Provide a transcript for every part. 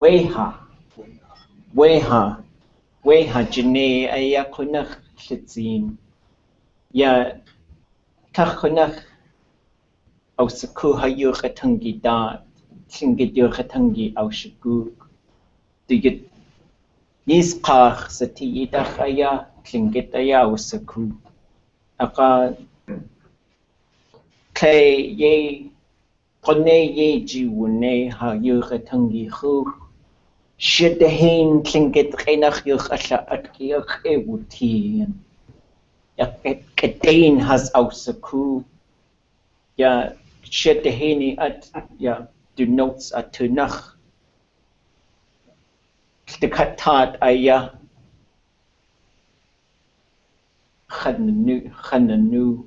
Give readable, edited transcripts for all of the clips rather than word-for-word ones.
Weha. Jene aya kunach chitzin. Ya kachunach aus kuhayu chatangi da. Tlingit chatangi aus shaguk. Digit yiskach satiyidach aya. Tlingit aya aus ku. Aka Clay ye Pone ye jiwune ha yuchatangi hu. Shitahin Tlingit renach yuchasha at yach ewutin. Ja, Katain has ausaku. Ja, Shitahini at ja denotes a tunach. The katat aya Hananu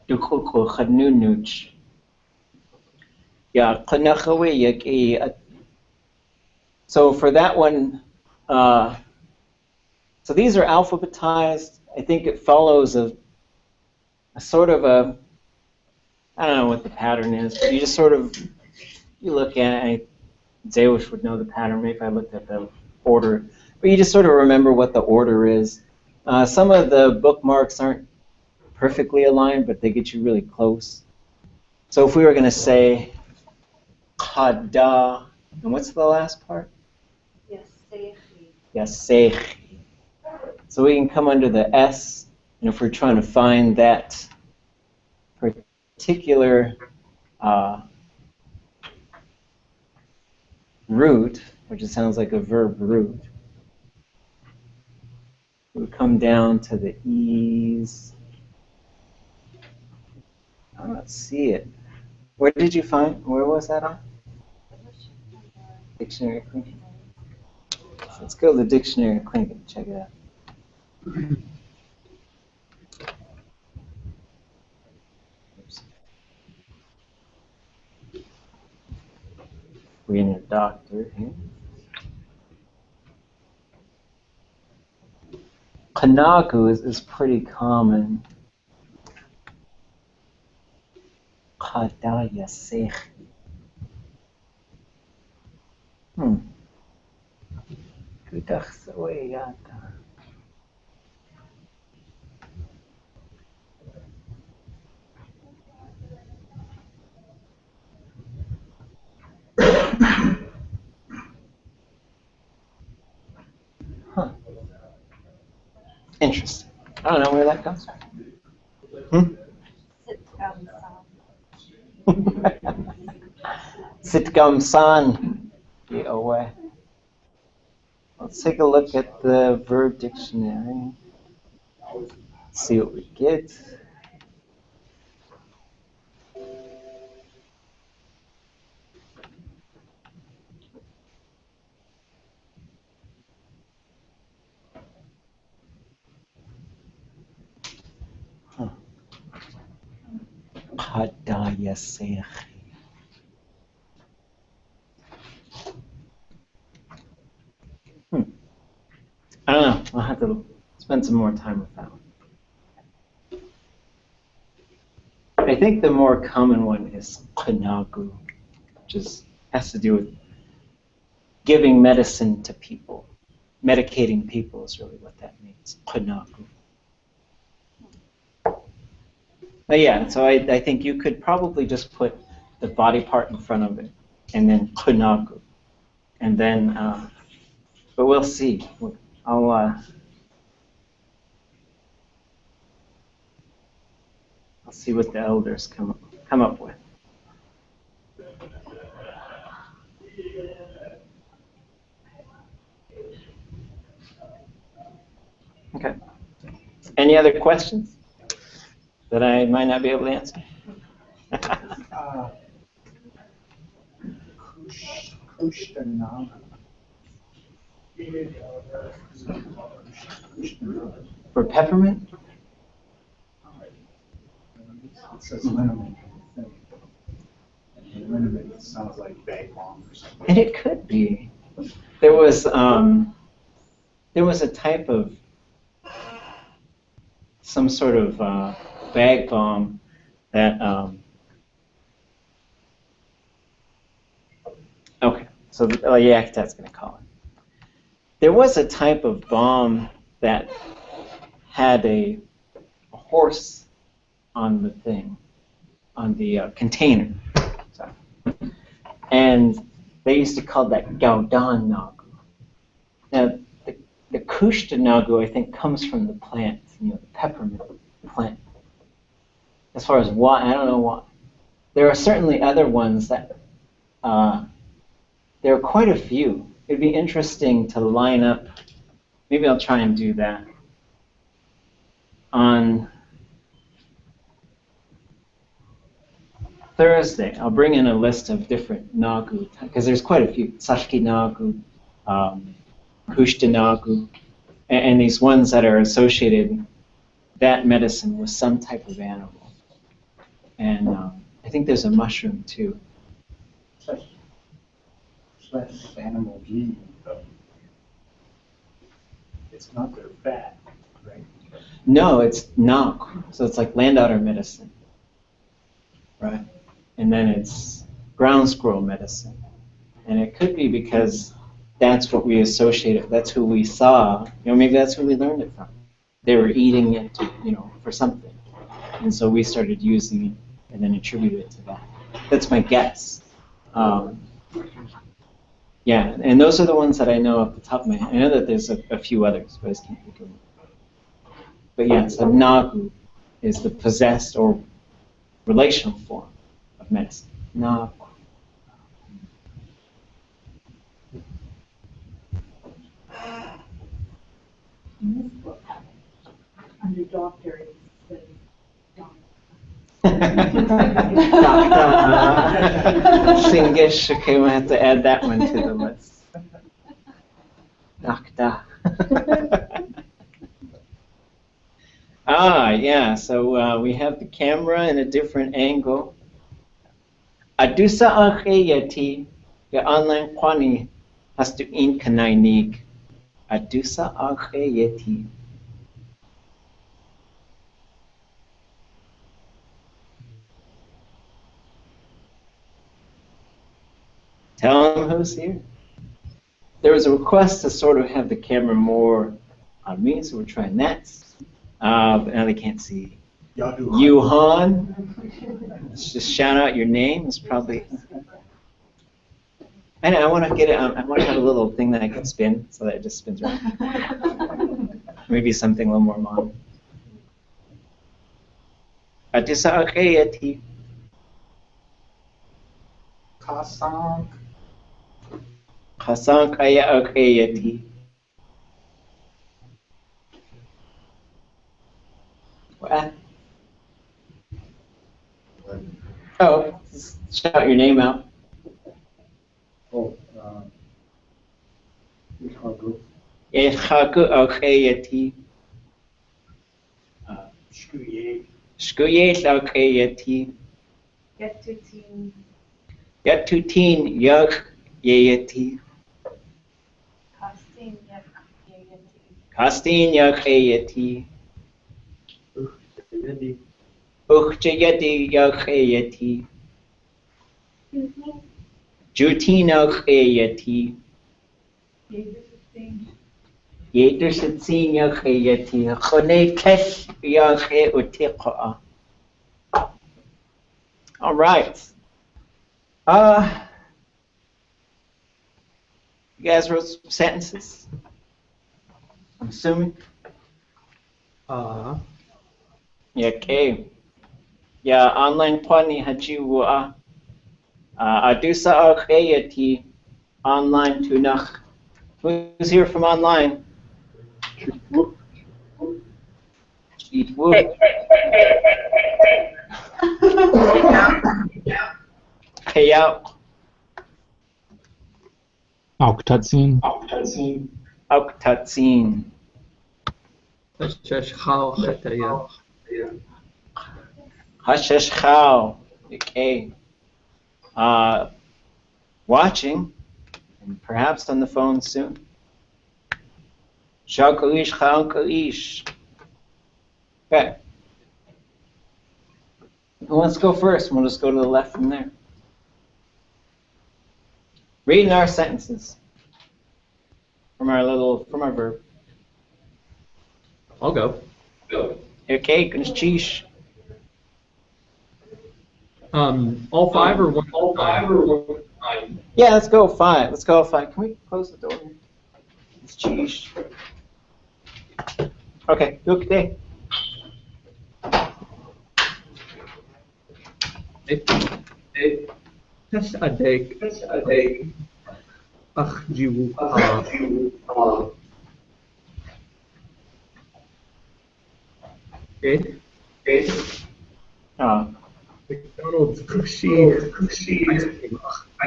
Dukuko Hanunuch. Yeah, Kanachawe yak. So for that one, so these are alphabetized. I think it follows a sort of a, I don't know what the pattern is, but you just sort of, you look at it, Zeus would know the pattern, maybe if I looked at the order, but you just sort of remember what the order is. Some of the bookmarks aren't perfectly aligned, but they get you really close. So if we were going to say Kada, and what's the last part? Yasechi. So we can come under the S, and if we're trying to find that particular root, which it sounds like a verb root, we come down to the E's. I don't see it. Where did you find? Where was that on? Dictionary Clinic. Let's go to the Dictionary Clinic and check it out. We need a doctor here. Kanaku is pretty common. Kadaya Sech. Kudach Sawayata. Interesting. I don't know where that comes from. Sitgam san. Away. Let's take a look at the verb dictionary. See what we get. Kadaya Sech. I don't know. I'll have to spend some more time with that one. I think the more common one is Kanagu, which has to do with giving medicine to people. Medicating people is really what that means. Kanagu. But yeah, so I think you could probably just put the body part in front of it, and then Kanagu. And then, but we'll see. I'll see what the elders come up with. Okay. Any other questions that I might not be able to answer? For peppermint? It says liniment. Liniment sounds like bag bomb or something. And it could be. There was a type of some sort of bag bomb that So Yaktat's going to call it. There was a type of bomb that had a horse on the thing, on the container. Sorry. And they used to call that Gaudan Nagu. Now, the Kushta Nagu, I think, comes from the plant, the peppermint plant. As far as why, I don't know why. There are certainly other ones that, there are quite a few. It'd be interesting to line up, maybe I'll try and do that, on Thursday. I'll bring in a list of different Nagu, because there's quite a few. Sashki Nagu, Kushta Nagu, and these ones that are associated, that medicine, with some type of animal. And I think there's a mushroom too. Slash animal gene, though. It's not their fat, right? No, it's Nak. So it's like land otter medicine. Right? And then it's ground squirrel medicine. And it could be because that's what we associated, that's who we saw. Maybe that's who we learned it from. They were eating it, for something. And so we started using it and then attributed it to that. That's my guess. Yeah, and those are the ones that I know off the top of my head. I know that there's a few others, but I just can't think of them. But yeah, so Nagu is the possessed or relational form of medicine. Nagu. In this book, under doctor, it says Singish, okay, we'll have to add that one to the list. Doctor. Yeah, so we have the camera in a different angle. Adusa akhayati, ya online kwani has to in kanainig. Adusa akhayati. Tell them who's here. There was a request to sort of have the camera more on me, so we're trying that. But now they can't see. Yuhan. Let's just shout out your name. It's probably. I know. I want to get it. I want to have a little thing that I can spin, so that it just spins around. Maybe something a little more modern. Atisa akhayati. Kasank. Kasank aya akhayati. What? Oh, just shout your name out. Oh, Ikhagu. Ikhagu akhayati. Shkuye. Shkuyet akhayati. Yatutin. Yatutin yak yayati. Kastin yak yayati. Kastin yak yayati. Yadi. Ukhjayati yak yayati. Jutin akhayati. Yatutin. Yetusin yak yayati. Khone kesh yak utiqa. All right. You guys wrote some sentences, I'm assuming? Yeah, okay. Yeah, online pani hajiwa. Adusa akhayati. Online tunach. Who's here from online? Eat whoop. Hey out. Auktatzin. Auktatzin. Hashesh chao. Okay. Watching, and perhaps on the phone soon. Shakalish chankalish. Okay. Who wants to go first? We'll just go to the left from there. Reading our sentences from our verb. I'll go. Okay, cheese. All five or one? All five or one? Yeah, let's go 5. Let's go 5. Can we close the door here? It's cheese. Okay, okay. Test a day. Ach, you. Okay. McDonald's cushy.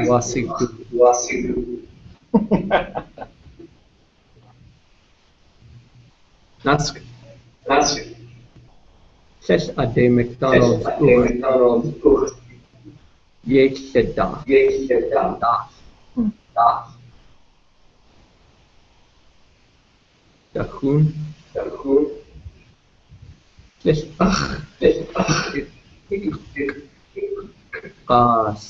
Wasigu. That's Test a day McDonald's. Yeksheda. Dachun. Test Gas.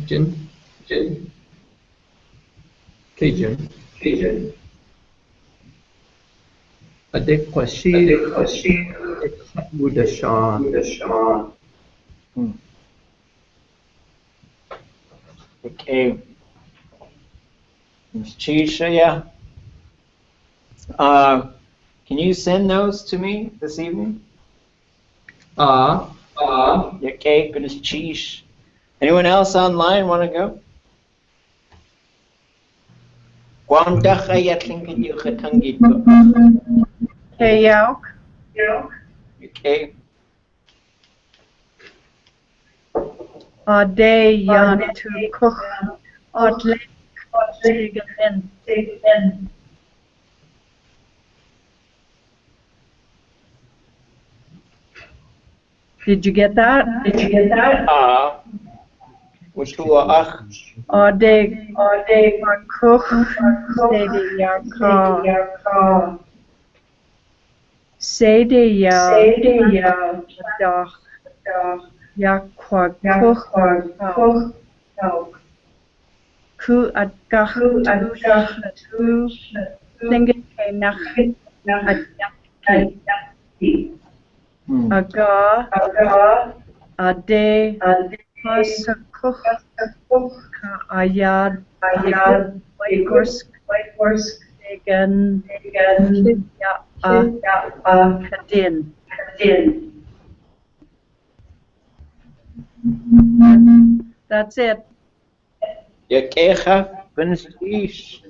Jin. Cajun. Adekwashi. Budashan. Okay. It's cheese, yeah. Can you send those to me this evening? Okay, good as cheese. Anyone else online want to go? Hey, Yauk. Okay. Day Jan to Koch. Lake Tegen. Did you get that? Which two are Day Koch. Sede Yaka. Sede Ya. Dag. Yakwa Koch. Ku at Gach. Tu. Tlingit Linguistics. Aga. Ade. Pasakuch. Ka Ayad. Waikors. Tegen. Kadin. That's it. Yakecha, Benestish.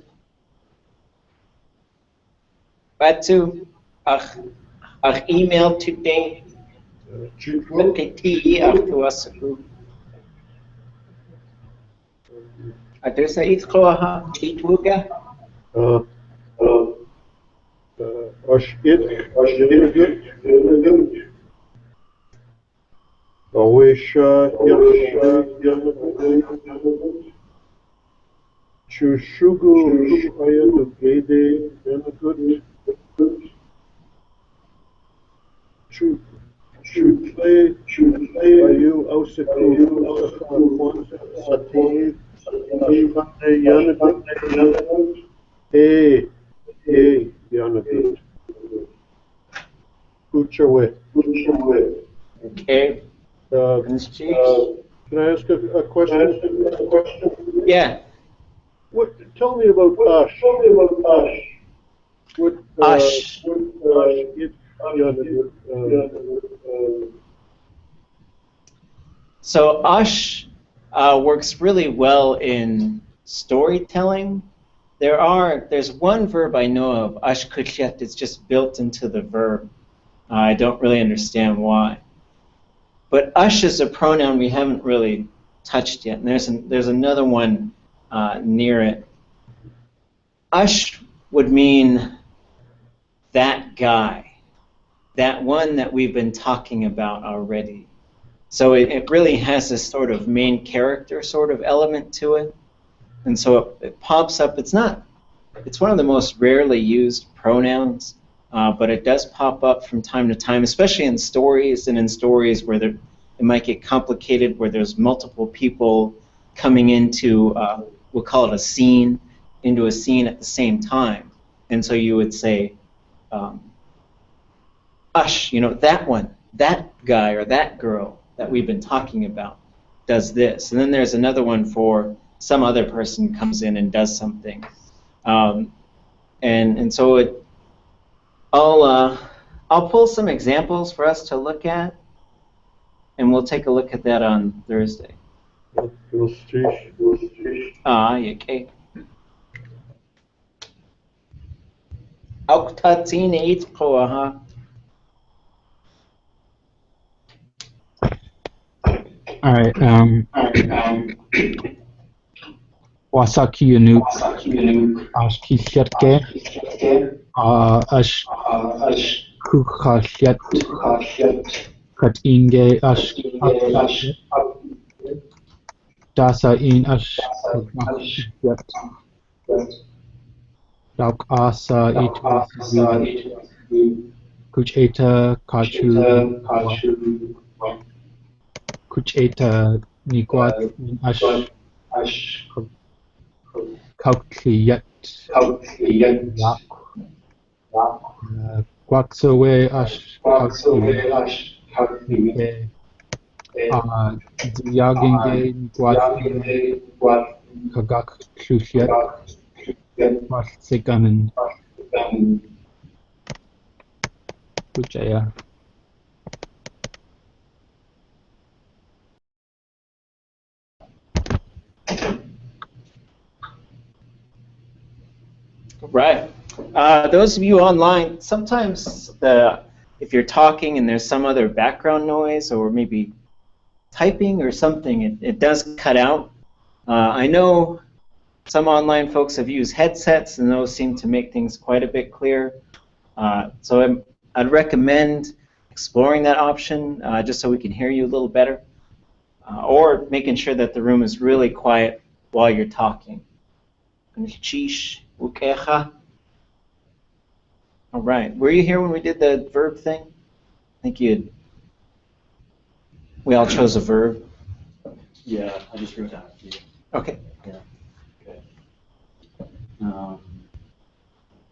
Batu, ach email today. Petiti, ach tu asaku. Adresa itkroha, titwuga. Chushugu ayadugede yanagut. Chutle ayu ausiku sati ashkande yanagut. Yanagut. Uchawe. Okay. Can I ask a question? Yeah. Tell me about Ash. Ash. So Ash works really well in storytelling. There's one verb I know of, Ash kuchet, it's just built into the verb. I don't really understand why. But Ash is a pronoun we haven't really touched yet, and there's another one near it. Ash would mean that guy, that one that we've been talking about already. So it really has this sort of main character sort of element to it. And so it pops up. It's one of the most rarely used pronouns, but it does pop up from time to time, especially in stories, and in stories where it might get complicated where there's multiple people coming into, we'll call it a scene, into a scene at the same time. And so you would say, Ush, that one, that guy or that girl that we've been talking about does this. And then there's another one for some other person comes in and does something. And so I'll pull some examples for us to look at, and we'll take a look at that on Thursday. Okay. Auch tatsächlich, aha. All right. Wasaki Yanuk Ashkishatke Ash Kukhashat Katinge Ash Dasa in Ash Kukhashat Dauk Asa Itu Kucheta Kachu Kucheta Niguat Ash Kaukliyat Yak Kwaksawe Ash Kaukliyat Diyaginge Niguat Kagak Klushyat Wasikanan Kuchaya. Right. Those of you online, sometimes if you're talking and there's some other background noise or maybe typing or something, it does cut out. I know some online folks have used headsets, and those seem to make things quite a bit clearer. So I'd recommend exploring that option just so we can hear you a little better, or making sure that the room is really quiet while you're talking. All right. Were you here when we did the verb thing? I think we all chose a verb. Yeah, I just wrote down a few. Okay. Yeah. Okay.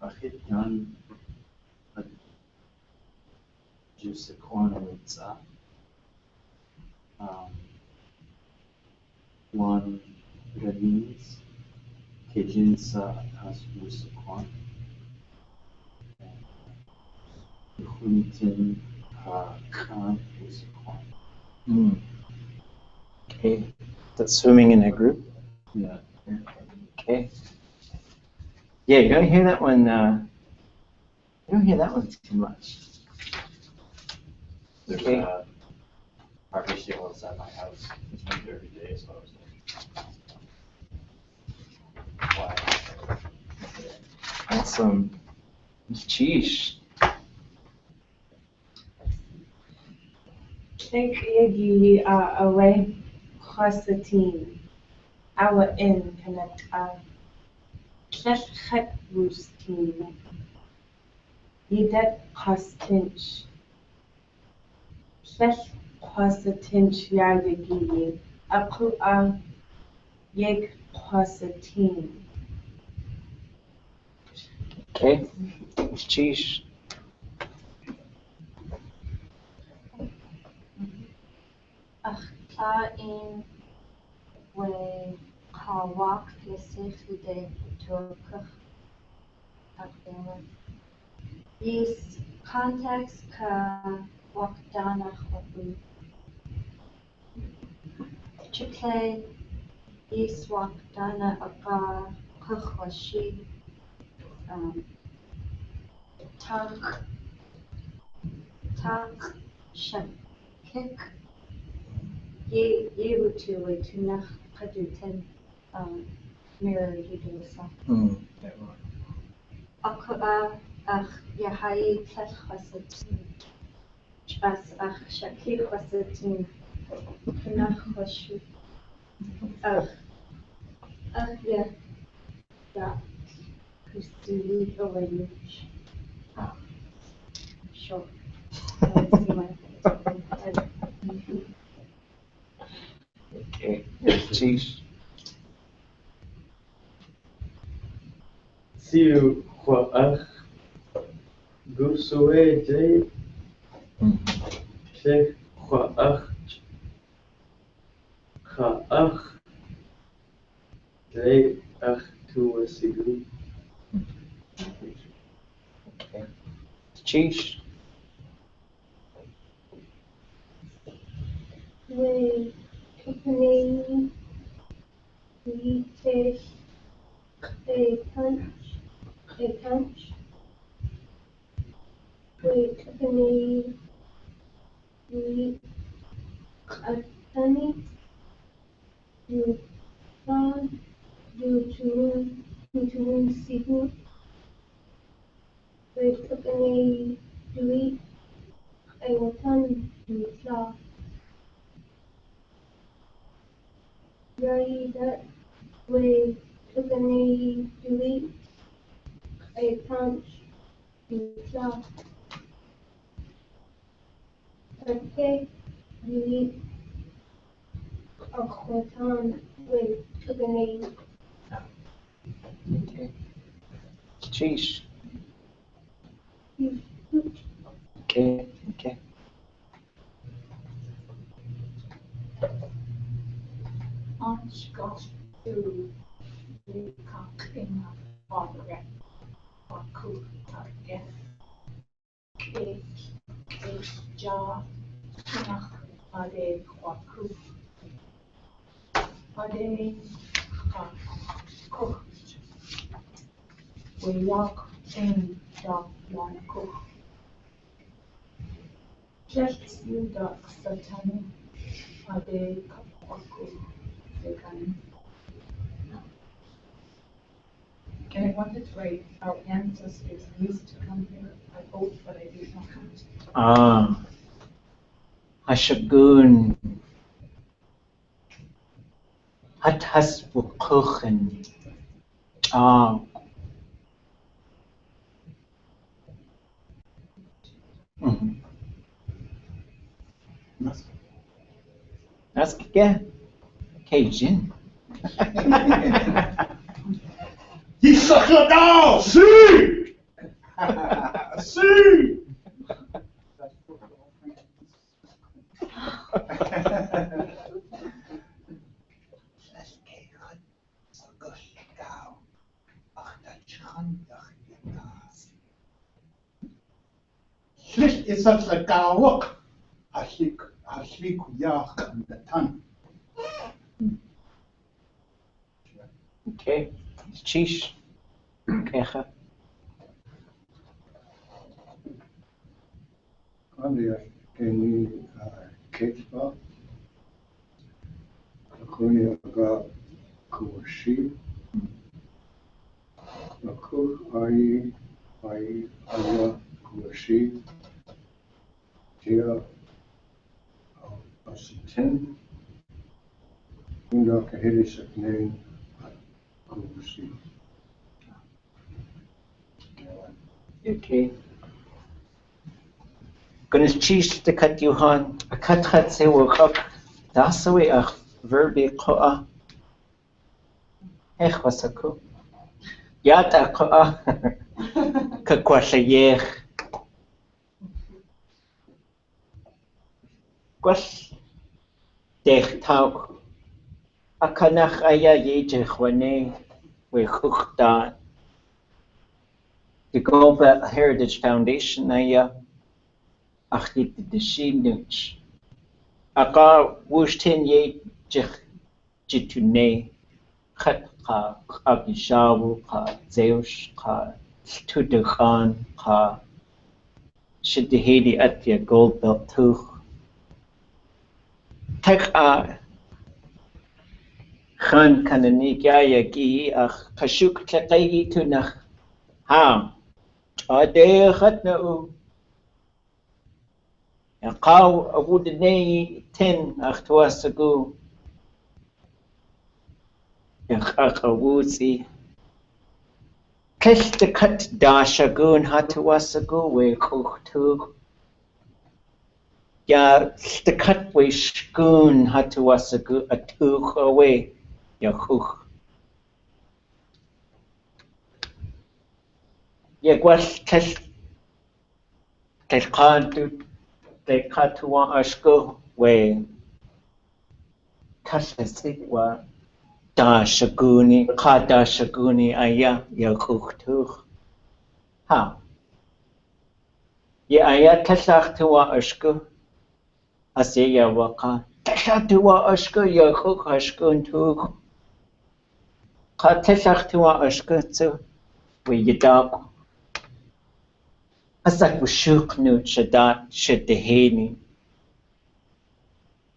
Bakit yan Jusequanalitza. One Ganins Kejinsa as Jusequan. Huntin Khan Jusequan. Okay. That's swimming in a group. Yeah. Okay. Yeah, you don't hear that one. You don't hear that one too much. There's Okay. a harvest sale outside my house. It's been there every day, so I was like, why? Awesome. Sheesh. Think yagi away quasatin our in connect khet roostin yidet quastinch quasatinch yagi aku yeg quasatin. Okay. Sheesh. in way Hawak Yesifide Turkach Akdema. Is context ka Wakdana Hobu. Chike is Wakdana Aka Kuchwashi Tak Shakik. Ye to nach Paduten mirror Hidosa. Akua ach Yahai Tlachwasatin. As ach Shakik Wasatin. Nach Washu. Ach yeah. Yeah. Christy already. Sure. Chief. Siu Huach Gusue J Sheikh Huach Haach J Ach Tuasigu. Okay. Chief. We company we take a punch we company we a penny you found you to signal we company we a watan you flaw very that we company we a punch you flaw okay we a watan we company Okay. Chief. Okay. Okay. Ons got to the cockpit of the Waku target. Ja nach Ade Waku. Ade Waku. We walk in the Waku. Just you duck Satan. Ade Waku. And I wanted to write our ancestors used to come here. I hope, but I did not come. Hashagun. Hathasbukuchen. Mhm. That's good. Cajun. Yisakladao! See! See! Schlicht ist das der Gawok. Ashlik Yach and the Tan. Okay. Chish. Kecha. Anja, keni ketba, kuni aga kushi, aku ai aya kushi, dia asitin, kuna kahiri saknen kushi. Okay. Gunners chish to cut you han. A cut say woke up. That's the way a verbi koa. Ech wasaku. Yata koa. Kakwasha yech. Gwas. Dech tauk. A kanach aya yejech wane. We chuchdan. The Goba Heritage Foundation aya. Achlit de Shinduch. Aka wushtin ye jitune. Khat ka abishawu ka zeush ka tudukhan ka shidihidi atya gold belt tuch. Tek a khan kananik ya gi ach kashuk tlaqayi tunach ham. Ade khatna u. Qaw abudnei ten ach tuasagu. Yakakawuzi. Kesh the cut dashagun hatuasagu we kuchtu. Ya stikat we shkun hatuasagu atuch away yakuch. Ya gwas tes kadu te katua ashko we kasasitwa da shaguni kada shaguni aya yakuch tuch. Ha. Ya aya tesach tua ashko. Asiya waka. Tesach tua ashko yakuch ashkun tuch. Ka tesach tua ashko tsu we yadak. Asak washuknu shadat shadeheni.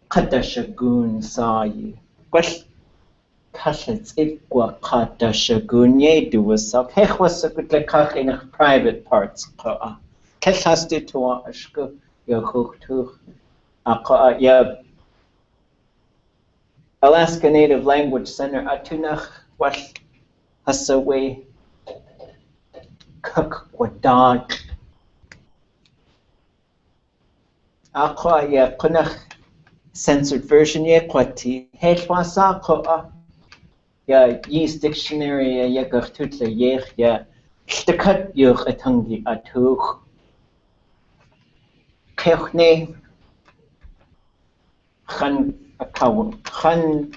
Kada shagun sayi. Gwash kasets ikwa kada shagun ye do wasak. Hech wasakut lekach in private parts. Keshastu tuwa ashku yakuch tuch. Ya Alaska Native Language Center atunach wash hasawe kuk wadad. Ya kunach censored version ye kwati. Hech wasa ya Yeast Dictionary ya gartutle yech ya shtakat yuch atangi atuch. Kechne chan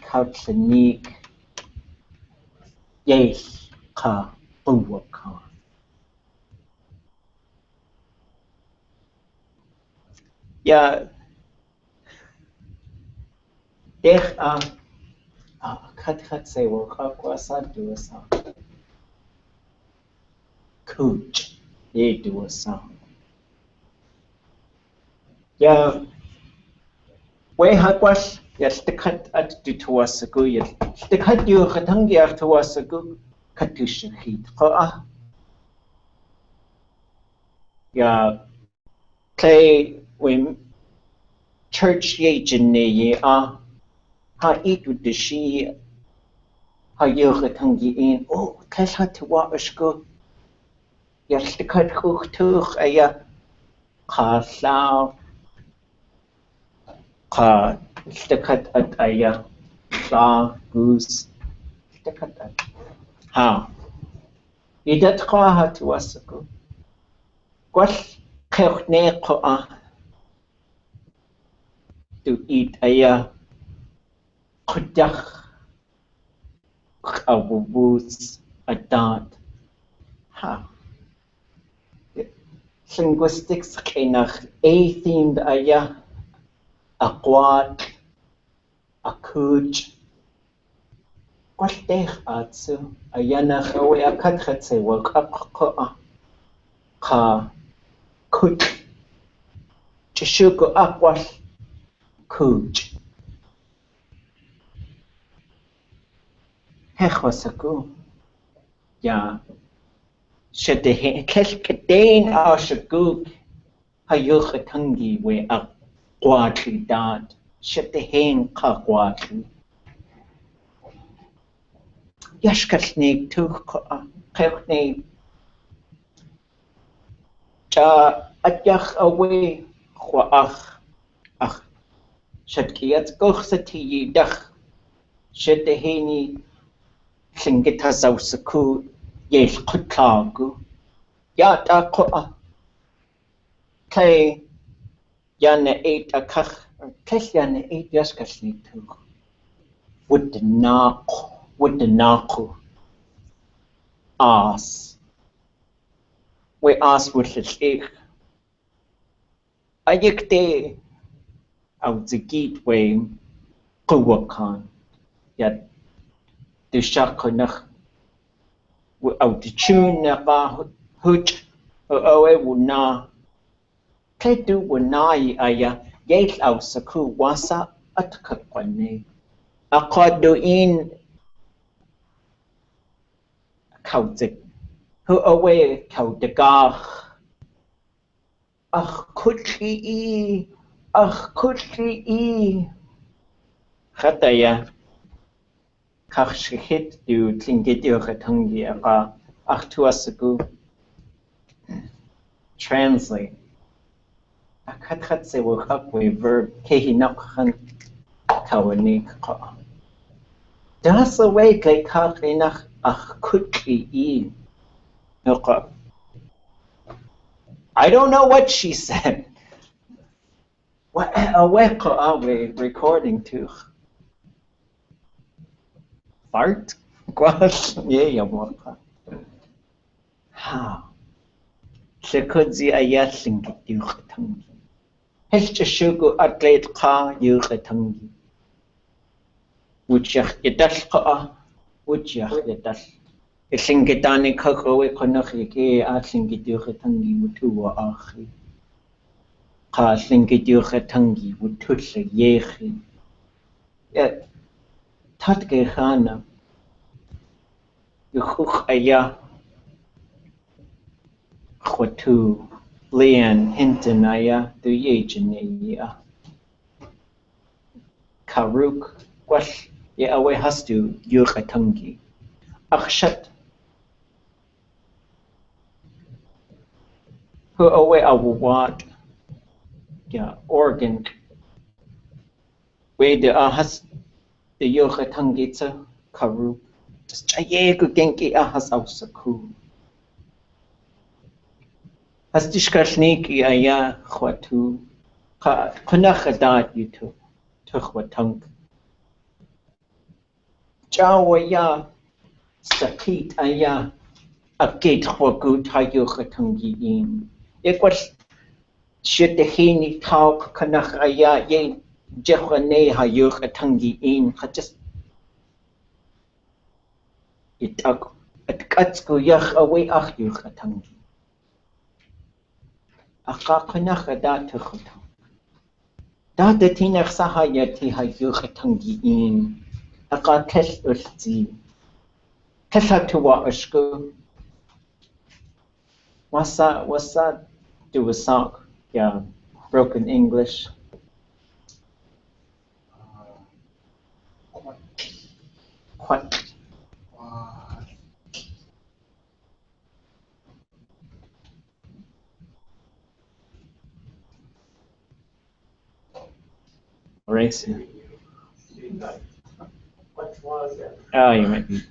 kautlanik yech ka uwaka. Ya dech kat say waka kwasa duasa. Kuch ye duasa. Ya we hakwas ya shtakat at dutuasagu ya shtakat yuch atangi atuasagu katushahit. Ya play when church ye jene ha itu de shi ha yoga tangi in kes hat wa ashko ya stikat khukh tukh aya kha stikat at aya sa goose stikat at ha idat kha hat wasako kwash khne kha to eat aya khudakh abubus adat ha linguistics kenach a-themed aya akwat akuj kwaltech atsu ayanach awe akatchatse wakapqa ka kuj chishuko akwal kuj hechwasaku ya shadehe kelkadein ashagu hayuch atangi we akwatli dad shadehin kakwatli yashkatnik tuch kechne cha atyach away khwaach ach shatkiyat gochsati dach shadehini Tlingit Linguistics yesh kutlagu ya ta ko play yana 8 akach kes yana 8 yaskasni tu with the naku as we as with the ik ayikte out the gateway kuwakan ya the shakonach out the tune na hut owe wuna Ketu wunai aya yet au saku wasa atkakwane. Akodoin kautik. Who away kaudagach. Ach kutri e. Hataya. Kachshit du Tlingit yokatungi aka. Ach tuasaku. Translate. Akhat se wakak we verb kehinak han kawanik ka. Das away kay kakinach ach kutli e. I don't know what she said. What away ka awe recording to. Fart? Gwas? Yeah, waka. How? Shakudzi ayasing yukatangi. Hesha shugu atlet ka yukatangi. Wujach yadash ka wujach yadash. Isingitani kakawe konaki ke asingit yukatangi mutua achi. Ka singit yukatangi wutusha yechi. Yet tatke hana. Yuchuk aya. Khwatu Lian Hinton aya du yejanaya Karuk Gwash ya awe hastu yukatangi Akshat Hu awe awat ya organ we de ahas the yukatangi tsa Karuk just chaye ku genki ahas ausaku Hastishkashniki aya khwatu Kunachadat yutu Tukhwatang Jawaya Sakit aya Akit khwagut hayukatangi in Ekwas Shitahini talk kanach aya ye Jehwane hayukatangi in just Itak at Katsku yach away ach yukatangi Akakanach tukhwatang Dada tinach sahayati hayukatangi in Akakesh urti Kesatuwa ushku What's that do with sock? Yeah, broken English. What? Erase it. Oh, you might be.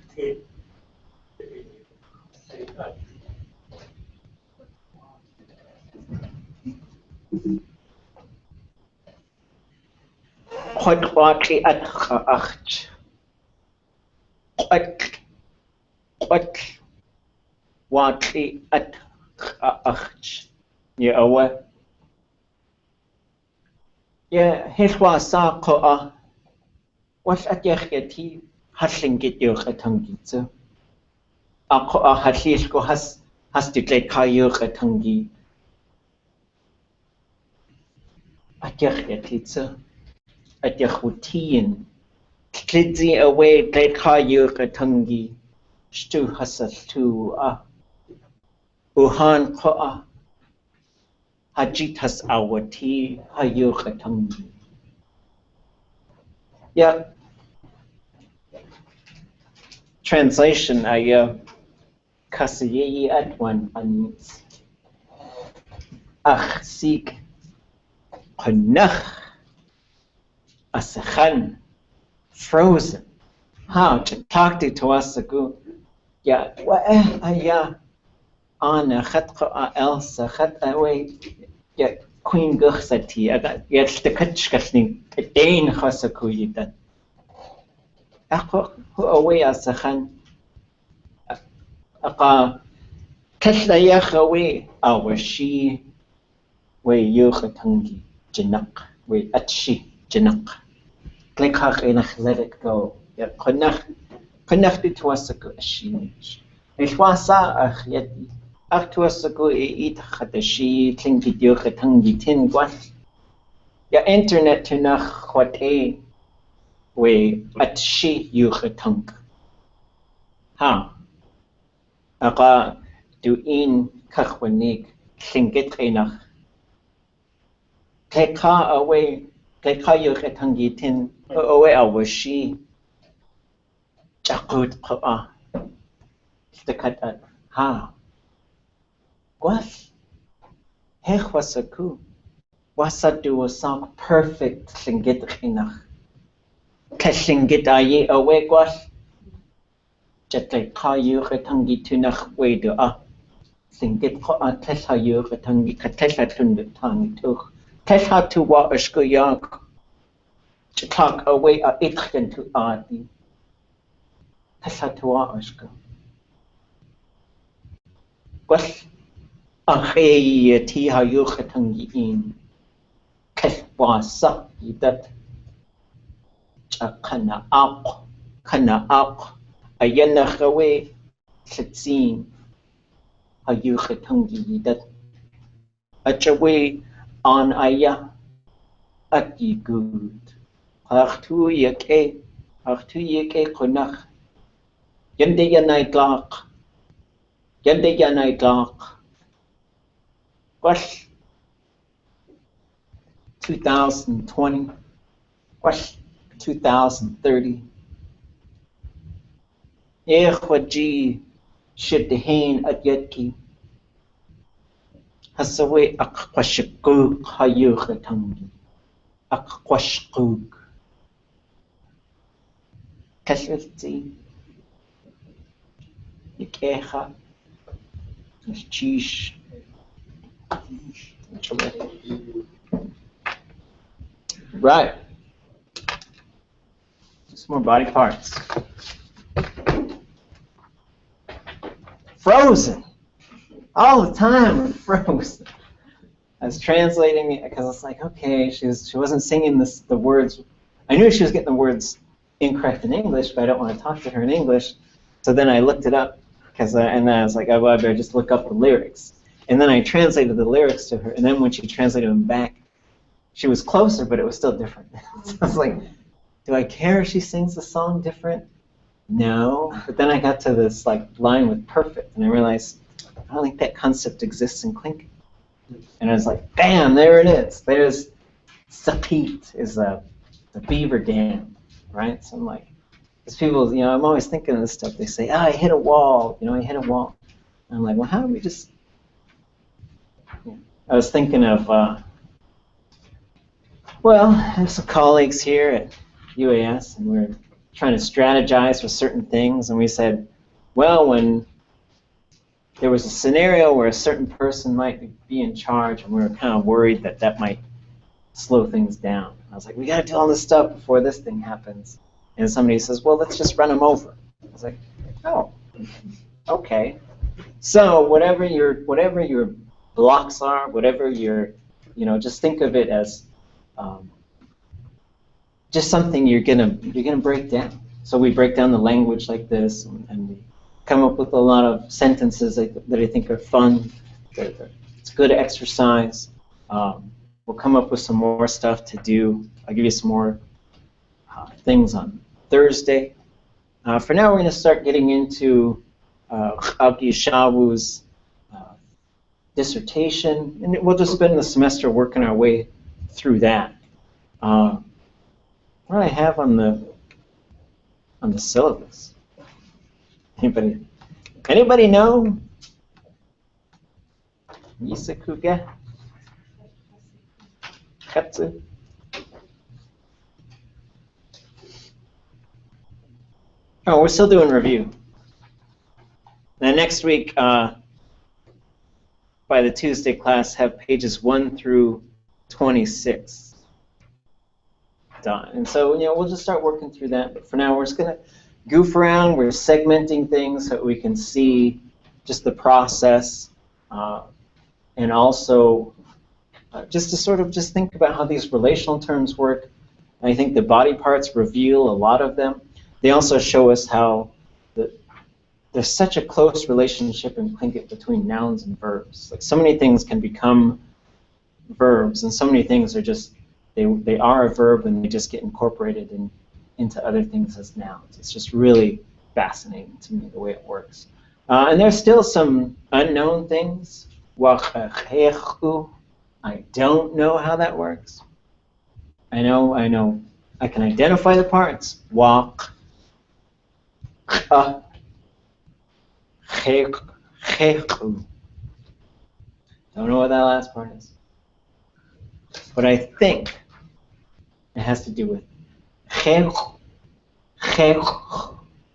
What wati at ach? What wati at ach? Yeah, aware. Yeah, his was sa ko What's at yacheti hasling get your katangitsa? Ako hasish ko has to take kayo katangi. At yachetitsa. At yachutin. Klidzi away take kayo katangi. Stu hasas tu Uhan ko Hajitas awati hayo katangi. Yeah. Translation Kasiyi at one anits. Ach sik Kunach Asachan frozen. How to talk to us ago. Yeah, aya Anna Khatqa Elsa Khat away. Yeah, Queen Gursati. I got yes the Kachkashning Dane Hasakuyitan. Ako who away Asachan Aka Kaslayach away our she way Yuchatangi Janak way Atshi Janak. Klikhach enach let it go. Yeah, connected to us a good she. It was a yet to us a good eat hatashi, Tlingit Yukatangi tin guas. Ya internet to nach what a way at she Yukatang. Ha. Aka do in kachwanig, Tlingit enach. Kleka away, Kleka Yukatangi tin away our she. Jakut pa Stakata ha. Guas. Hech wasaku. wasadu wasang perfect Tlingit inach. Tlingit aye awe gwas. Jatlay kayu katangi tunach wedu a. Tlingit ko a teshayu katangi katesha tundu tangi tuch. Tesha tu wa ushku yak. Jatlak away a itchen tu adi. Tesha tu wa ushku. Gwas. Ache ti hayu katangi in. Keswasa idat. Kana ak. Ayana kawe. Sitsin. Hayu katangi idat. Achawe on aya. Ati good. Achtu yake konach. Yende yanai glak. Yende yanai glak. Wash 2020. Wash 2030. Waji shiddehain at yetki. Hasawe akwashikuk hayuchatangi. Akwashkuk. Kashrifti. Yakeha. Chish. Right. Just more body parts. Frozen. All the time, frozen. I was translating it because it's like, okay, she wasn't singing the words. I knew she was getting the words incorrect in English, but I don't want to talk to her in English. So then I looked it up, and then I was like, oh, well, I better just look up the lyrics. And then I translated the lyrics to her, and then when she translated them back, she was closer, but it was still different. So I was like, do I care if she sings the song different? No. But then I got to this line with perfect, and I realized, I don't think that concept exists in Tlingit. And I was like, bam, there it is. There's Sakit is the beaver dam, right? So I'm like, because people, I'm always thinking of this stuff. They say, I hit a wall, I hit a wall. And I'm like, well, how do we just, I was thinking of, well, I have some colleagues here at UAS, and we're trying to strategize for certain things, and we said, well, when there was a scenario where a certain person might be in charge, and we were kind of worried that might slow things down. I was like, we got to do all this stuff before this thing happens. And somebody says, well, let's just run them over. I was like, oh, okay. So whatever your blocks are, whatever your, just think of it as just something you're gonna break down. So we break down the language like this, and we come up with a lot of sentences that I think are fun. It's good exercise. We'll come up with some more stuff to do. I'll give you some more things on Thursday. For now, we're going to start getting into Augie Shawu's dissertation, and we'll just spend the semester working our way through that. What do I have on the syllabus? Anybody know? Yisakuga? Katsu? Oh, we're still doing review. Then next week, by the Tuesday class, have pages 1 through 26 done. And so, we'll just start working through that. But for now, we're just going to goof around. We're segmenting things so that we can see just the process, and also just to sort of just think about how these relational terms work. And I think the body parts reveal a lot of them. They also show us how there's such a close relationship in Tlingit between nouns and verbs. Like, so many things can become verbs, and so many things are just, they are a verb and they just get incorporated into other things as nouns. It's just really fascinating to me the way it works. And there's still some unknown things. I don't know how that works. I know. I can identify the parts. Walk. Don't know what that last part is. but I think it has to do with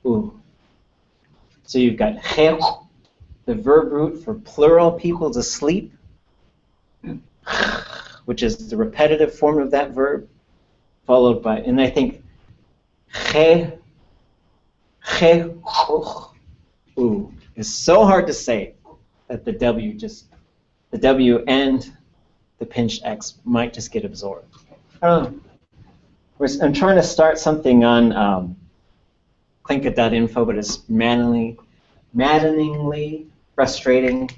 ooh. So you've got the verb root for plural people to sleep, which is the repetitive form of that verb, followed by, and I think ooh is so hard to say that the W and the pinched X might just get absorbed. I don't know. I'm trying to start something on Tlingit.info, but it's maddeningly frustrating.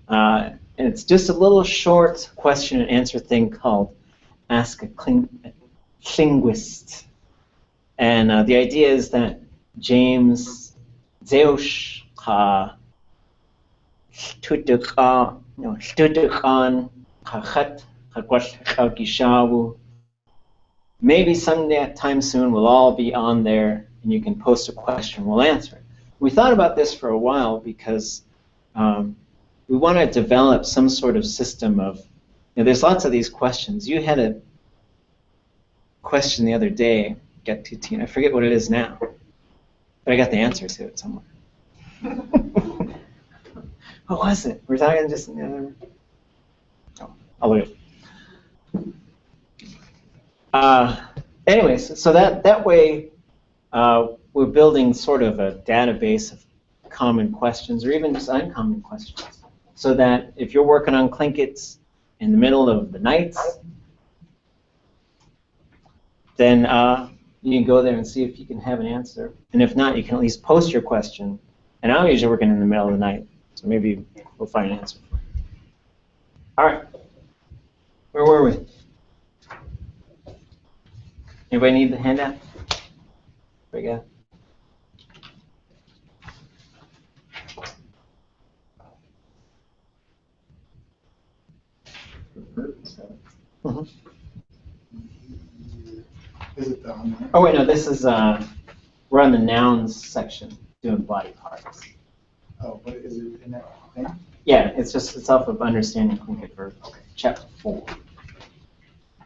And it's just a little short question and answer thing called Ask a Linguist. And the idea is that James Zeush maybe sometime soon we'll all be on there and you can post a question, we'll answer it. We thought about this for a while because we want to develop some sort of system of, there's lots of these questions. You had a question the other day, I forget what it is now, but I got the answer to it somewhere. What was it? We're talking just in the other room. Oh, I'll look it. Anyways, so that way we're building sort of a database of common questions or even just uncommon questions, so that if you're working on Tlingits in the middle of the night, then you can go there and see if you can have an answer. And if not, you can at least post your question. And I'm usually working in the middle of the night, so maybe we'll find an answer for it. All right. Where were we? Anybody need the handout? There we go. Mm-hmm. Is it the online? Oh wait, no. This is we're on the nouns section doing body parts. Oh, but is it in that thing? Yeah, it's off of understanding Tlingit verbs. Okay, chapter 4.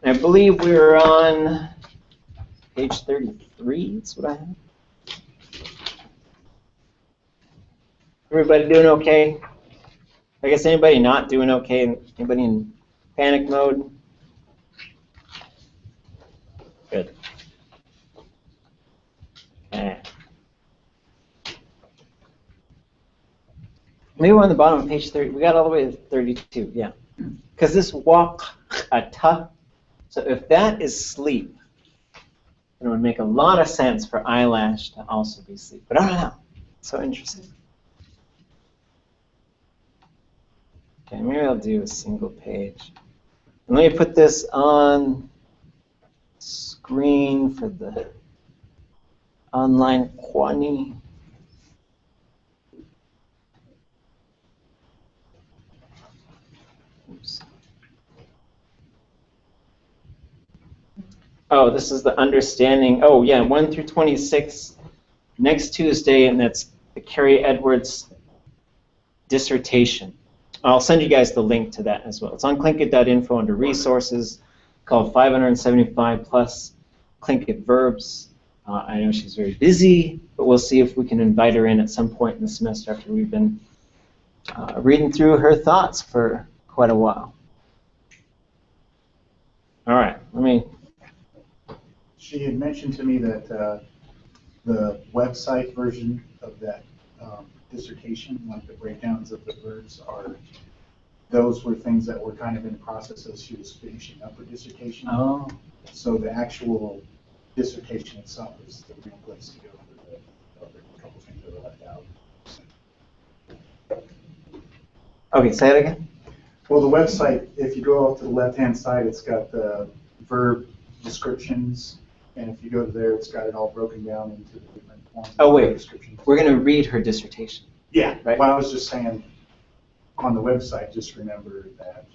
And I believe we're on page 33. That's what I have. Everybody doing okay? I guess anybody not doing okay? Anybody in panic mode? Good. Okay. Maybe we're on the bottom of page 30. We got all the way to 32, yeah. Because this waqata, so if that is sleep, it would make a lot of sense for eyelash to also be sleep. But I don't know. So interesting. Okay, maybe I'll do a single page. And let me put this on screen for the online Kwani. Oops. Oh, this is the understanding. Oh, yeah, 1 through 26 next Tuesday, and that's the Carrie Edwards dissertation. I'll send you guys the link to that as well. It's on Tlingit.info under resources, called 575 plus Tlingit verbs. I know she's very busy, but we'll see if we can invite her in at some point in the semester after we've been reading through her thoughts for quite a while. All right, let me. She had mentioned to me that the website version of that dissertation, like the breakdowns of the verbs, those were things that were kind of in the process as she was finishing up her dissertation. Oh. So the actual dissertation itself is the real place to go for the other couple things that are left out. Okay, say it again. Well, the website, if you go off to the left-hand side, it's got the verb descriptions, and if you go to there, it's got it all broken down into the different forms. Oh, wait. Descriptions. We're going to read her dissertation. Yeah, right. Well, I was just saying, on the website, just remember that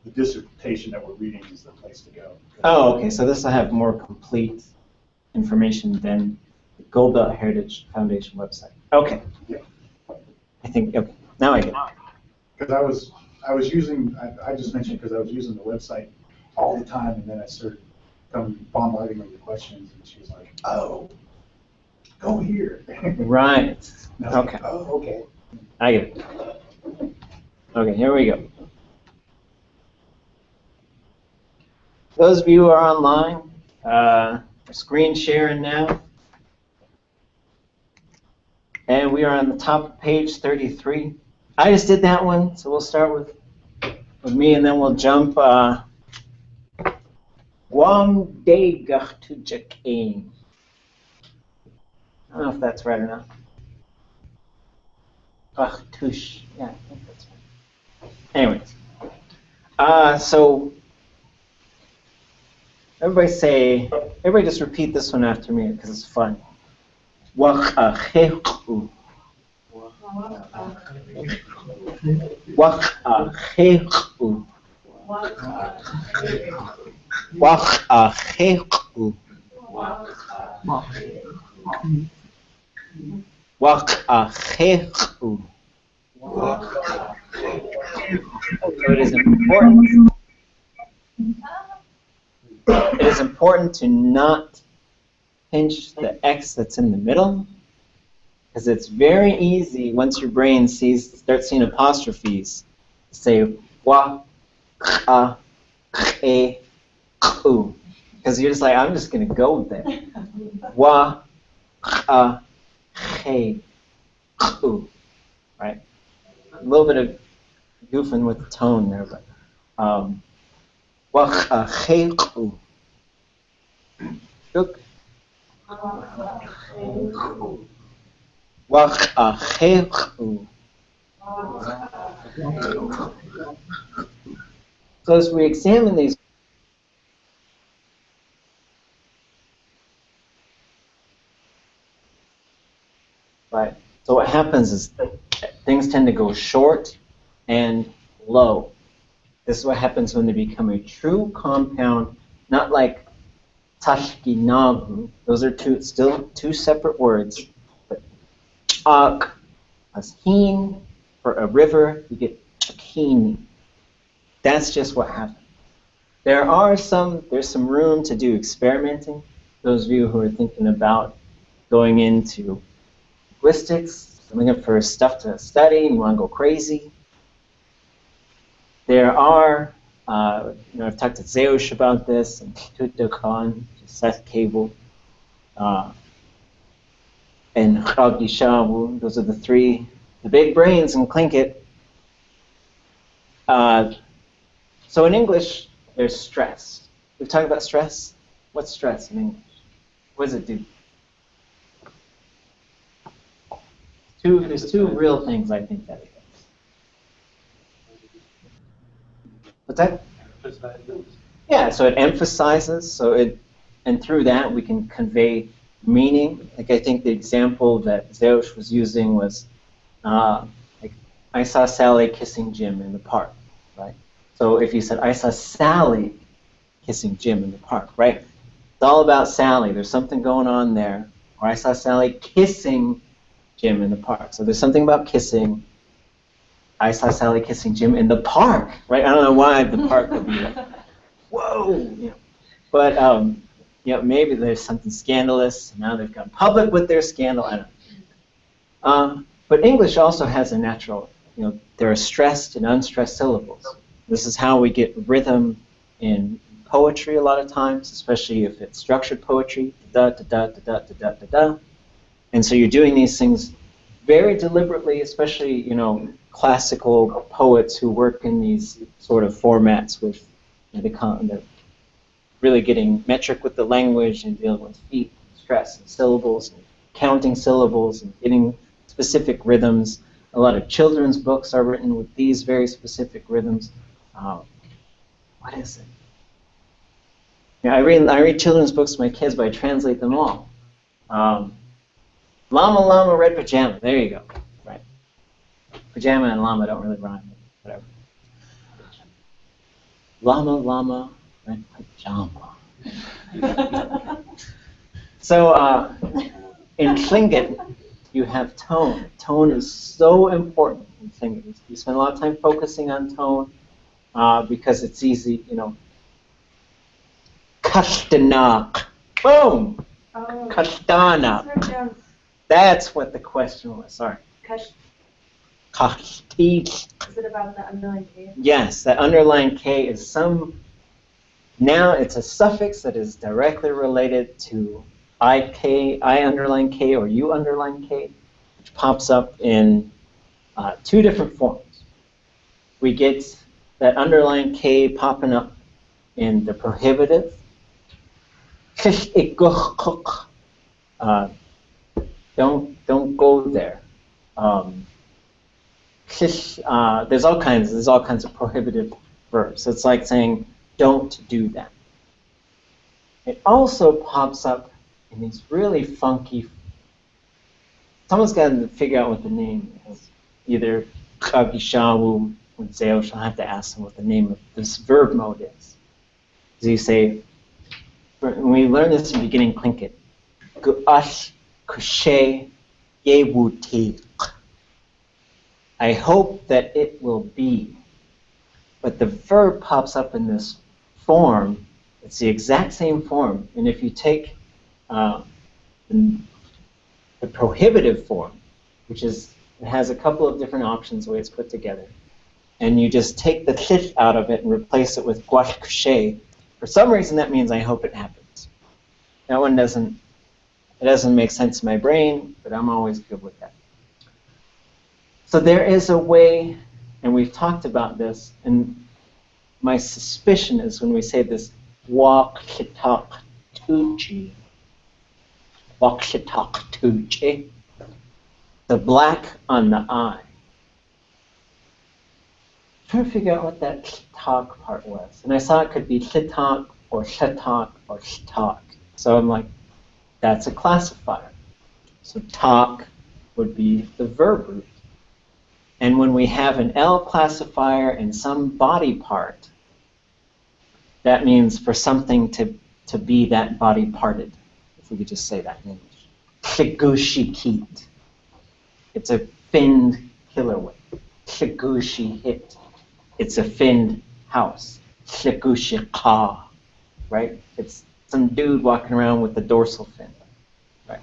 the dissertation that we're reading is the place to go. Oh, okay. So this will have more complete information than the Gold Belt Heritage Foundation website. Okay. Yeah. I think, okay. Now I get it. Because I was using, I just mentioned because I was using the website all the time, and then I started bombarding her with questions, and she was like, "Oh, go here." Right. And I was like, Okay. "Oh, okay." I get it. Okay, here we go. Those of you who are online, we're screen sharing now. And we are on the top of page 33. I just did that one, so we'll start with me, and then we'll jump. Wang de Gachtujakane. I don't know if that's right or not. Gachtush. Yeah, I think that's right. Anyways, so everybody just repeat this one after me because it's fun. Wakachechu. Wakachechu. Wakachechu. Wakachechu. So it is important to not pinch the X that's in the middle, because it's very easy once your brain starts seeing apostrophes to say wa, ka, e, ku, because you're just like, I'm just going to go with it. Wa, ka, e, ku, right? A little bit of goofing with the tone there, but wa, ka, e, ku. Look. Wakachechu. So as we examine these, right? So what happens is things tend to go short and low. This is what happens when they become a true compound, not like tashkinavu. Those are still two separate words. But ak plus heen, for a river, you get akini. That's just what happens. There's some room to do experimenting. Those of you who are thinking about going into linguistics, looking for stuff to study, and you want to go crazy. There are, I've talked to Zeush about this, and Tuto Khan, Seth Cable, and Khagi Shawu. Those are the big brains in Tlingit. So in English, there's stress. We've talked about stress. What's stress in English? What does it do? There's two real things I think that it does. What's that? Yeah, so it emphasizes, and through that we can convey meaning. Like I think the example that Zeush was using was, like, I saw Sally kissing Jim in the park, right? So if you said, I saw Sally kissing Jim in the park, right? It's all about Sally. There's something going on there. Or I saw Sally kissing Jim in the park. So there's something about kissing. I saw Sally kissing Jim in the park, right? I don't know why the park would be like, whoa, But maybe there's something scandalous. Now they've gone public with their scandal. I don't know. But English also has a natural, there are stressed and unstressed syllables. This is how we get rhythm in poetry a lot of times, especially if it's structured poetry. Da da da da da da da da. And so you're doing these things very deliberately, especially classical poets who work in these sort of formats with the really getting metric with the language and dealing with feet, stress, and syllables, and counting syllables, and getting specific rhythms. A lot of children's books are written with these very specific rhythms. What is it? I read children's books to my kids, but I translate them all. Llama, llama, red pajama. There you go. Right. Pajama and llama don't really rhyme. Whatever. Llama, llama, red pajama. So in Tlingit, you have tone. Tone is so important in Tlingit. You spend a lot of time focusing on tone because it's easy, Kastanak. Boom! Oh. Kastanak. Write down That's what the question was. Sorry. kash. Kashtit. Is it about the underlying K? Yes, that underlying K is some. Now it's a suffix that is directly related to IK, I underline K, or U underline K, which pops up in 2 different forms. We get that underline K popping up in the prohibitive. Don't go there. There's all kinds of prohibitive verbs. It's like saying don't do that. It also pops up in these really funky. Someone's got to figure out what the name is. Either Kagishawu or Zeosh. I'll have to ask them what the name of this verb mode is. So you say, when we learn this in beginning Tlingit, Gu'ash kushe yewutik. I hope that it will be. But the verb pops up in this form. It's the exact same form. And if you take the prohibitive form, which is, it has a couple of different options the way it's put together, and you just take the th out of it and replace it with guash kushe, for some reason that means I hope it happens. That one doesn't make sense in my brain, but I'm always good with that. So there is a way, and we've talked about this, and my suspicion is when we say this walk shitak tuchi, the black on the eye. I'm trying to figure out what that shitak part was. And I saw it could be shitak or shatak or shitak. So I'm like, that's a classifier. So tak would be the verb root. And when we have an L classifier in some body part, that means for something to be that body parted, if we could just say that in English. Shigushikit. It's a finned killer whale. Shigushihit. It's a finned house. Shigushika. Right? It's some dude walking around with the dorsal fin. Right?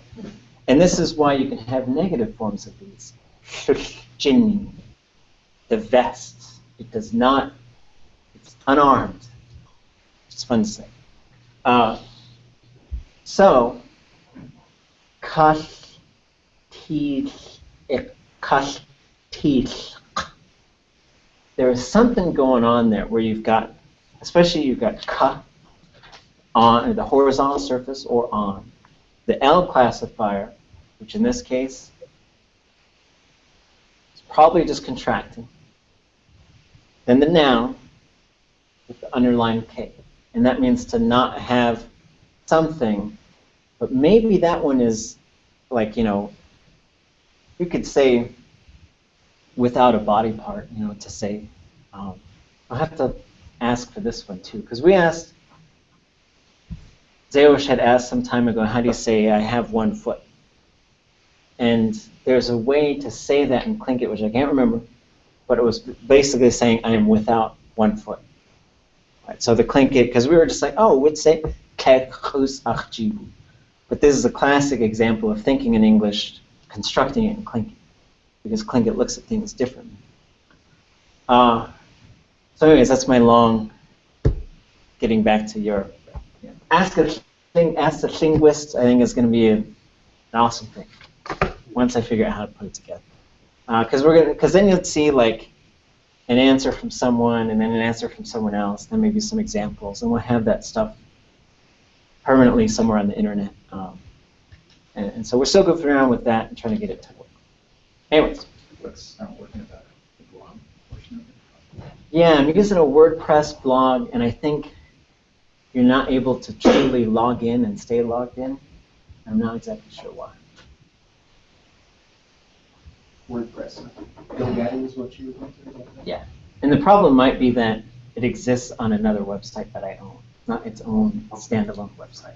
And this is why you can have negative forms of these. Shushjin. The vest. It does not, it's unarmed. It's fun to say. So, there is something going on there where you've got, especially you've got ka on the horizontal surface or on. The L classifier, which in this case is probably just contracting. Then the noun with the underlined K. And that means to not have something, but maybe that one is like, you could say without a body part, to say, I'll have to ask for this one too, because we asked, Zeosh had asked some time ago, how do you say I have 1 foot? And there's a way to say that in Tlingit, which I can't remember, but it was basically saying I am without 1 foot. Right, so the Tlingit, because we were just like, oh, we'd say kekhus achjibu. But this is a classic example of thinking in English, constructing it in Tlingit, because Tlingit looks at things differently. So anyways, that's my long getting back to your ask a linguist. I think is going to be an awesome thing once I figure out how to put it together. Because then you'll see like an answer from someone and then an answer from someone else, then maybe some examples, and we'll have that stuff permanently somewhere on the internet. And so we're still going around with that and trying to get it to work. Anyways. What's not working about the blog portion of it? Yeah, I'm using a WordPress blog, and I think you're not able to truly log in and stay logged in. I'm not exactly sure why. WordPress. GoDaddy is what you were going to. Yeah, and the problem might be that it exists on another website that I own, not its own standalone website.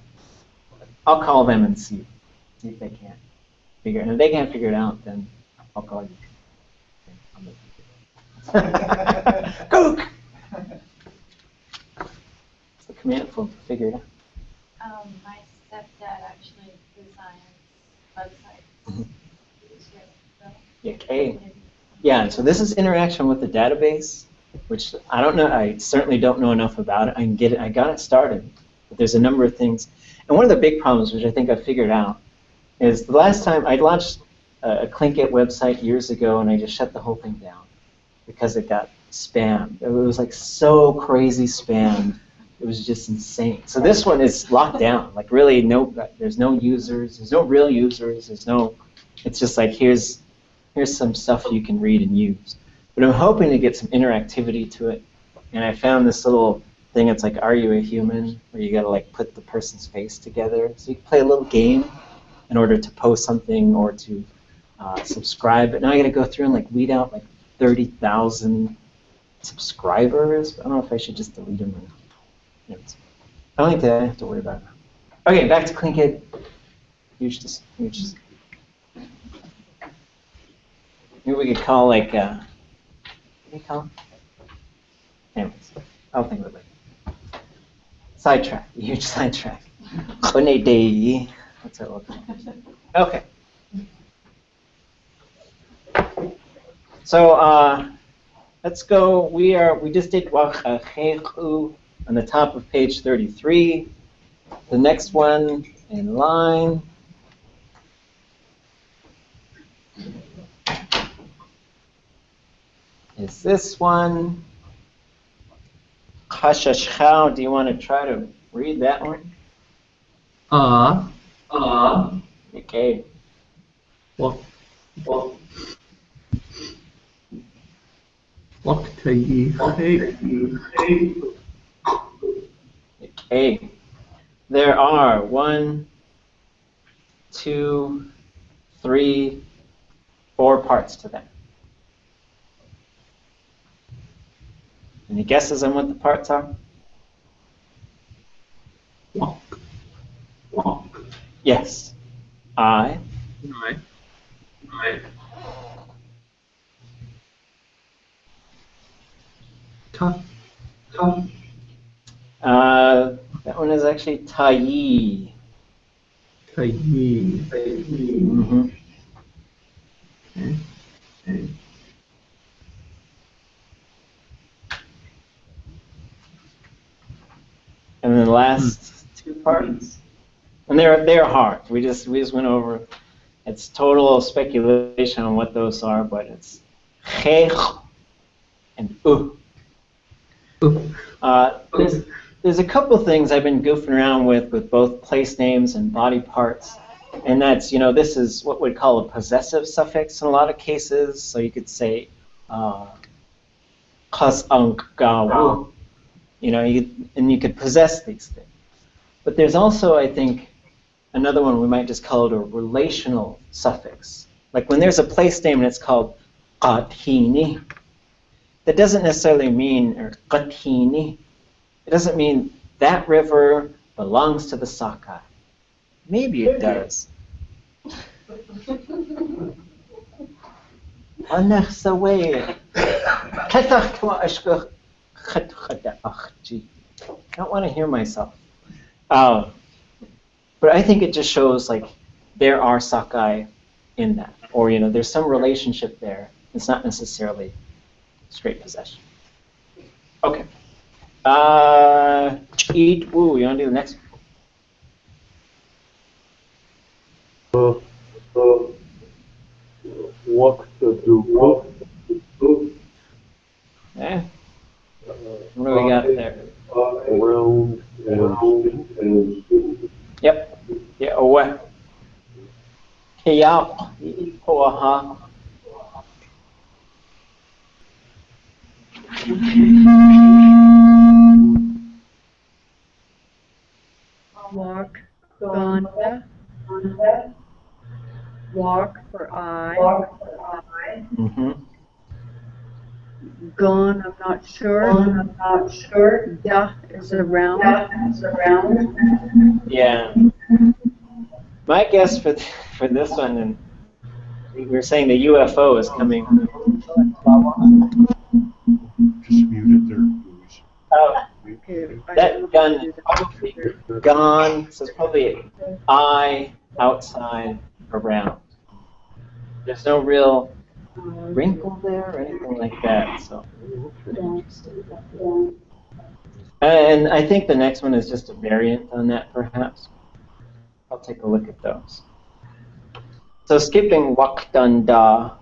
I'll call them and see if they can figure it. And if they can't figure it out, then I'll call you. Cook! It's the command phone to figure it out. My stepdad actually designs websites. Okay. Yeah, and so this is interaction with the database, which I don't know, I certainly don't know enough about it. I can get it, I got it started, but there's a number of things. And one of the big problems, which I think I figured out, is the last time I launched a Tlingit website years ago, and I just shut the whole thing down because it got spammed. It was like so crazy spammed. It was just insane. So this one is locked down. Like really, there's no users. There's no real users. It's just like here's some stuff you can read and use. But I'm hoping to get some interactivity to it. And I found this little thing. It's like, are you a human? Where you got to like put the person's face together. So you can play a little game in order to post something or to subscribe. But now I got to go through and like weed out like 30,000 subscribers. I don't know if I should just delete them or not. Anyways, I don't think that I have to worry about it. Okay, back to Tlingit. Huge. Maybe we could call like, what do you call it? Anyways, I'll think of it later. Sidetrack, huge sidetrack. That's what it looks like. Okay. So let's go. We just did Wachachechu on the top of page 33. The next one in line. Is this one. Chashashchau, do you want to try to read that one? Okay. Okay. There are 1, 2, 3, 4 parts to that. Any guesses on what the parts are? Yes. I. That one is actually Tayi. Mm-hmm. And then the last 2 parts, and they're hard. We just went over. It's total speculation on what those are, but it's chech and u. There's a couple things I've been goofing around with both place names and body parts, and that's, this is what we'd call a possessive suffix in a lot of cases. So you could say chas ang gawu. You could possess these things. But there's also, I think, another one we might just call it a relational suffix. Like when there's a place name and it's called qatini, that doesn't necessarily mean, or qatini, it doesn't mean that river belongs to the Sakai. Maybe it does. I don't want to hear myself. But I think it just shows like there are Sakai in that, or there's some relationship there. It's not necessarily straight possession. Okay. Eat. Ooh, you want to do the next one? Walk the do. Yeah. What do we got there? Around and Yep. Yeah. Away. Kiyao. Oaha. Walk. Ganda. Walk for I. Mm-hmm. Gone, I'm not sure. Da is around. Yeah. My guess for this one, and we were saying the UFO is coming. Just muted their voice. Oh, that gun. gone, so it's probably I, outside, around. There's no real wrinkle there or anything like that, so. And I think the next one is just a variant on that, perhaps. I'll take a look at those. So skipping waqtanda,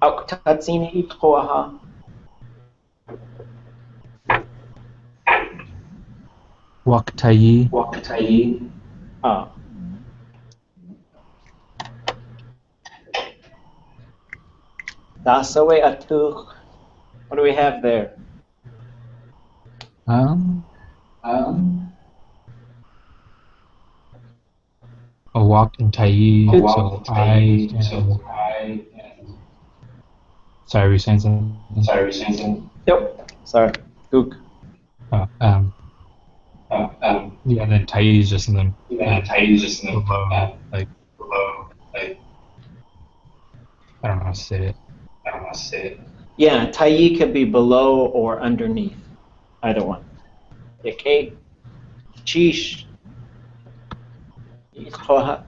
auktatsini itqoaha. Waktayi. Ah. Dasawe atuch. What do we have there? A walk in Tayi, so I am. Sorry, were you saying something? Yep. Sorry. Gook. Yeah, then Tayi is just in the below, like I don't know how to say it. Yeah, tayi could be below or underneath. Either one. Okay. Chish. Itqoaha.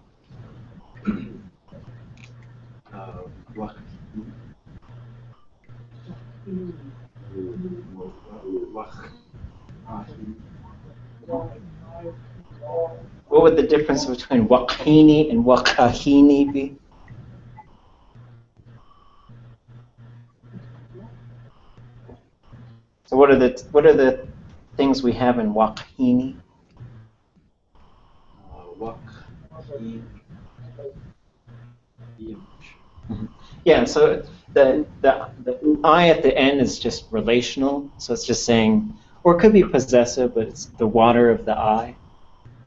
What would the difference between waqhini and waqahini be? So what are the things we have in waqhini? Yeah, so the I at the end is just relational, so it's just saying, or it could be possessive, but it's the water of the eye.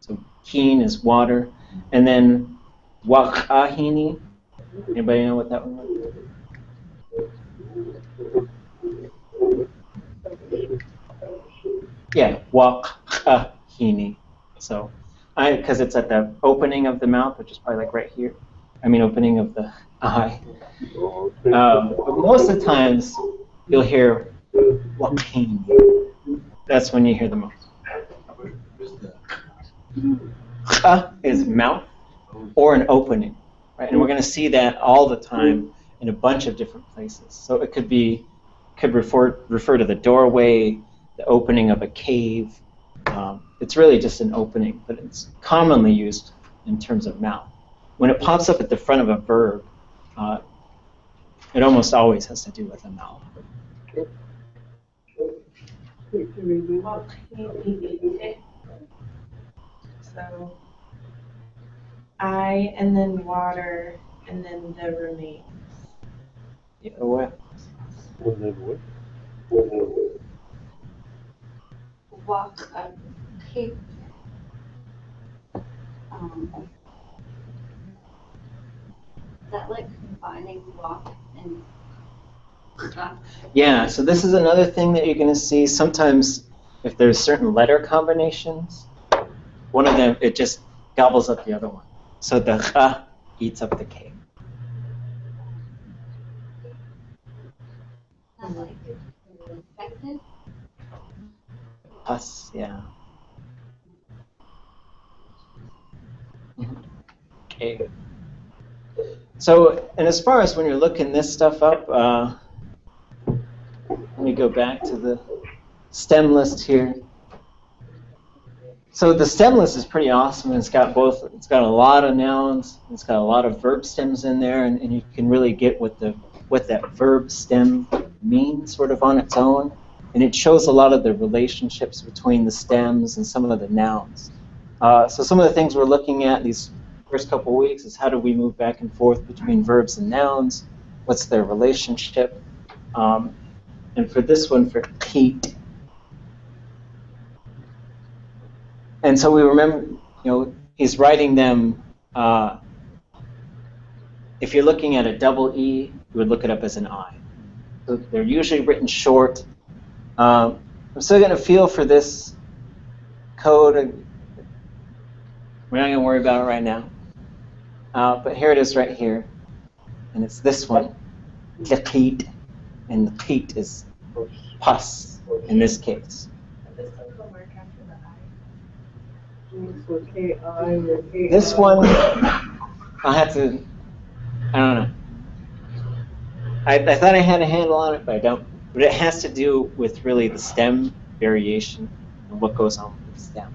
So keen is water, and then waqahini. Anybody know what that one was? Yeah, waqahini. So because it's at the opening of the mouth, which is probably like right here. I mean, opening of the eye. But most of the times, you'll hear waqahini. That's when you hear the most. Is mouth or an opening, right? And we're going to see that all the time in a bunch of different places. So it could refer to the doorway, the opening of a cave. It's really just an opening, but it's commonly used in terms of mouth. When it pops up at the front of a verb, it almost always has to do with a mouth. So I, and then water, and then the remains. Yeah, what? Walk a cape. Is that like combining walk and Yeah, so this is another thing that you're going to see. Sometimes if there's certain letter combinations, one of them, it just gobbles up the other one. So the cha eats up the k. not like infected? Pus, yeah. Okay. So, and as far as when you're looking this stuff up, let me go back to the stem list here. So the stem list is pretty awesome. It's got a lot of nouns, it's got a lot of verb stems in there, and you can really get what that verb stem means sort of on its own. And it shows a lot of the relationships between the stems and some of the nouns. So some of the things we're looking at these first couple weeks is how do we move back and forth between verbs and nouns? What's their relationship? And for this one, for heat. And so we remember, he's writing them, if you're looking at a double E, you would look it up as an I. So they're usually written short. I'm still going to feel for this code. We're not going to worry about it right now. But here it is right here. And it's this one, Tlingit. And the Tlingit is pus in this case. This doesn't work after the I. So K-I or K-I. This one, I'll have to, I don't know. I thought I had a handle on it, but I don't. But it has to do with really the stem variation and what goes on with the stem.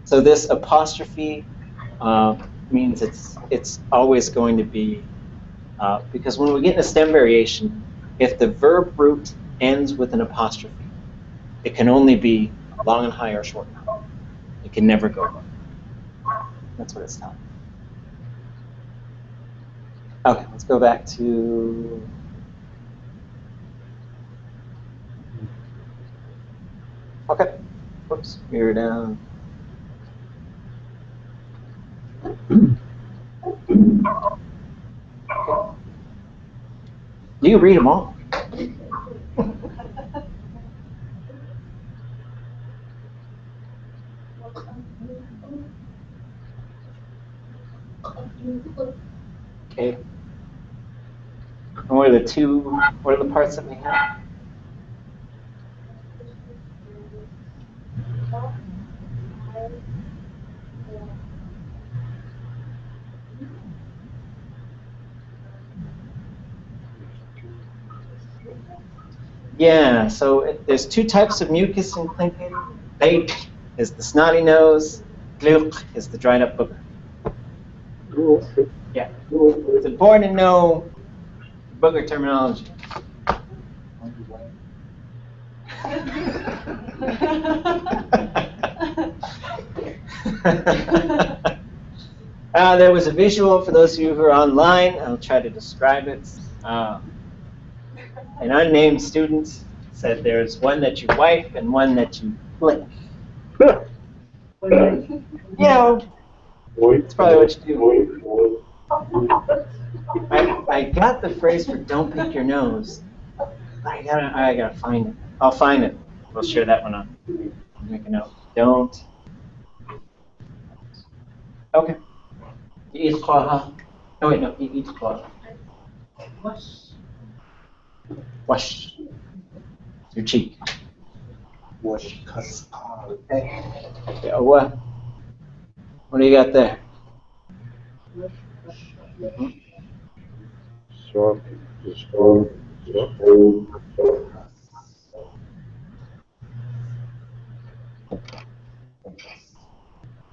So this apostrophe means it's always going to be, because when we get in a stem variation, if the verb root ends with an apostrophe, it can only be long and high or short and high. It can never go low. That's what it's telling. Okay, let's go back to. Okay, whoops, mirror down. You read them all. Okay. And what are the parts that we have? Yeah, so there's two types of mucus in Tlingit. Beit is the snotty nose. Gluk is the dried up booger. Yeah. It's important to know booger terminology. There was a visual for those of you who are online. I'll try to describe it. An unnamed student said there's one that you wipe and one that you flick. You know, it's probably what you do. I got the phrase for "don't pick your nose." I gotta find it. I'll find it. We'll share that one on. Make a note. Don't. Okay. You eat klaha. Oh wait, no. You eat klaha. Wash. Your cheek. Wash. Okay. Yeah, what do you got there?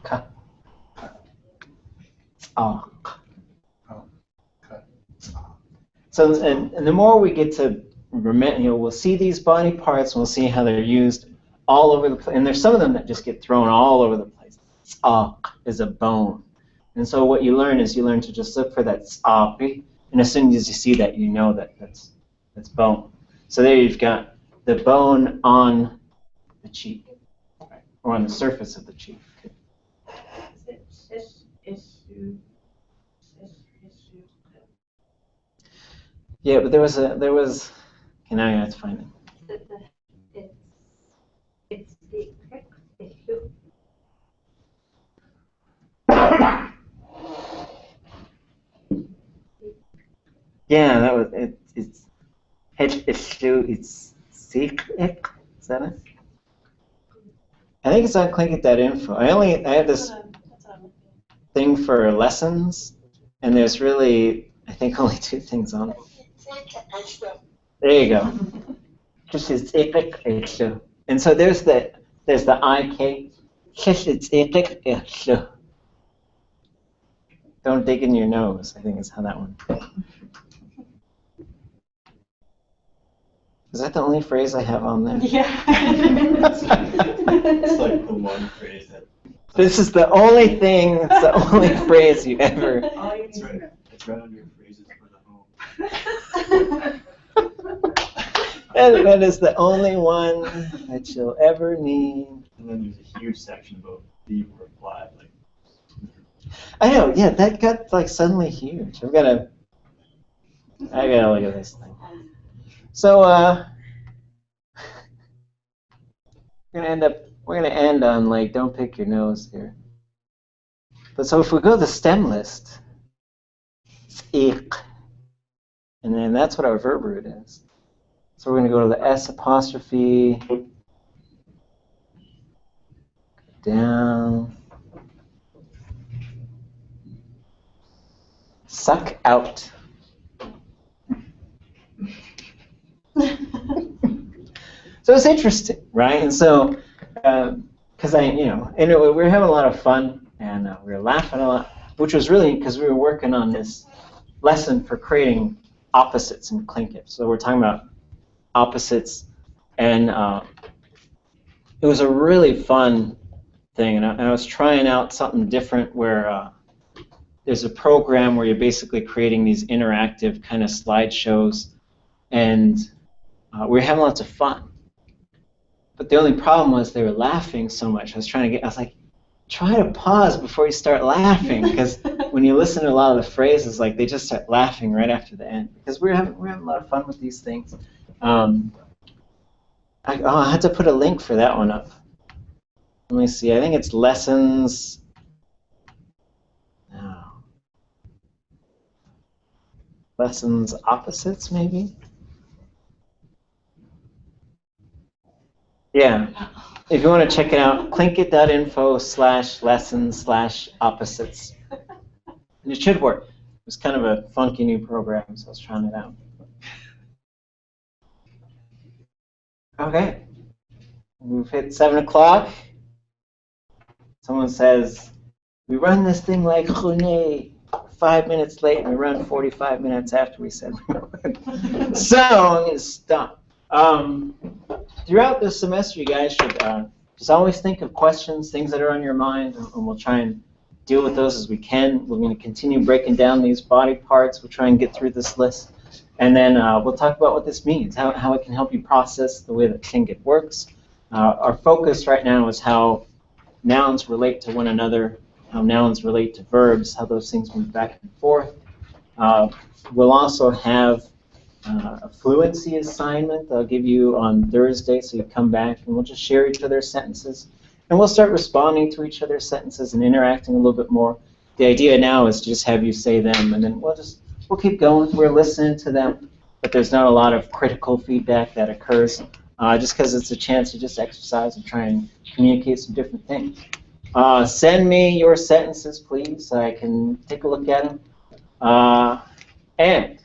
Ka. Oh. So, and the more we get to remember, we'll see these body parts, and we'll see how they're used all over the place. And there's some of them that just get thrown all over the place. Tzak is a bone. And so what you learn is you learn to just look for that tzak, and as soon as you see that, you know that that's bone. So there you've got the bone on the cheek, right? Or on the surface of the cheek. Yeah, but there was, okay, now you have to find it. It's the issue. Yeah, that was it. It's issue. It's seek. Is that it? I think it's on Tlingit.info. I have this thing for lessons, and there's really, I think, only two things on it. There you go. Just it's issue. And so there's the IK. Just it's issue. Don't dig in your nose, I think is how that one. Is that the only phrase I have on there? Yeah. It's like the one phrase that. This is the only thing, it's the only phrase you ever. It's right. It's right under phrases for the home. That is the only one that you'll ever need. And then there's a huge section about the reply, like. I know, yeah, that got like suddenly huge. I gotta look at this thing. So we're gonna end on like don't pick your nose here. But so if we go to the stem list, it's ik, and then that's what our verb root is. So we're gonna go to the S apostrophe down. Suck out. So it's interesting, right? And so, because and we were having a lot of fun, and we were laughing a lot, which was really because we were working on this lesson for creating opposites in Tlingit. So we're talking about opposites, and it was a really fun thing. And I was trying out something different where there's a program where you're basically creating these interactive kind of slideshows, and we were having lots of fun. But the only problem was they were laughing so much. I was like, try to pause before you start laughing, because when you listen to a lot of the phrases, like they just start laughing right after the end. Because we're having a lot of fun with these things. I had to put a link for that one up. Let me see. I think it's lessons. No. Lessons opposites, maybe. Yeah. If you want to check it out, tlingit.info/lessons/opposites. And it should work. It was kind of a funky new program, so I was trying it out. Okay. We've hit 7 o'clock. Someone says, we run this thing like Rune, 5 minutes late, and we run 45 minutes after we said we would. So I'm going to stop. Throughout the semester, you guys should just always think of questions, things that are on your mind, and we'll try and deal with those as we can. We're going to continue breaking down these body parts. We'll try and get through this list. And then we'll talk about what this means, how it can help you process the way that Tlingit works. Our focus right now is how nouns relate to one another, how nouns relate to verbs, how those things move back and forth. We'll also have a fluency assignment I'll give you on Thursday, so you come back and we'll just share each other's sentences. And we'll start responding to each other's sentences and interacting a little bit more. The idea now is to just have you say them, and then we'll keep going. We're listening to them, but there's not a lot of critical feedback that occurs, just because it's a chance to just exercise and try and communicate some different things. Send me your sentences, please, so I can take a look at them. And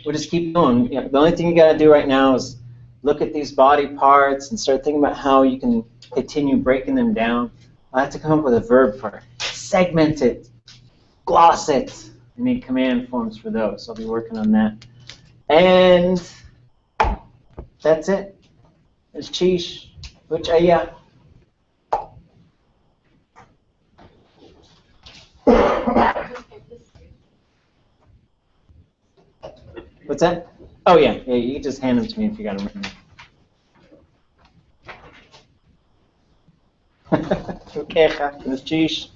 we'll just keep going. The only thing you got to do right now is look at these body parts and start thinking about how you can continue breaking them down. I have to come up with a verb for it. Segment it. Gloss it. I need command forms for those, so I'll be working on that. And that's it. It's Chish. Uchaya. What's that? Oh, yeah. You can just hand them to me if you got them written. Okay, it's Chish.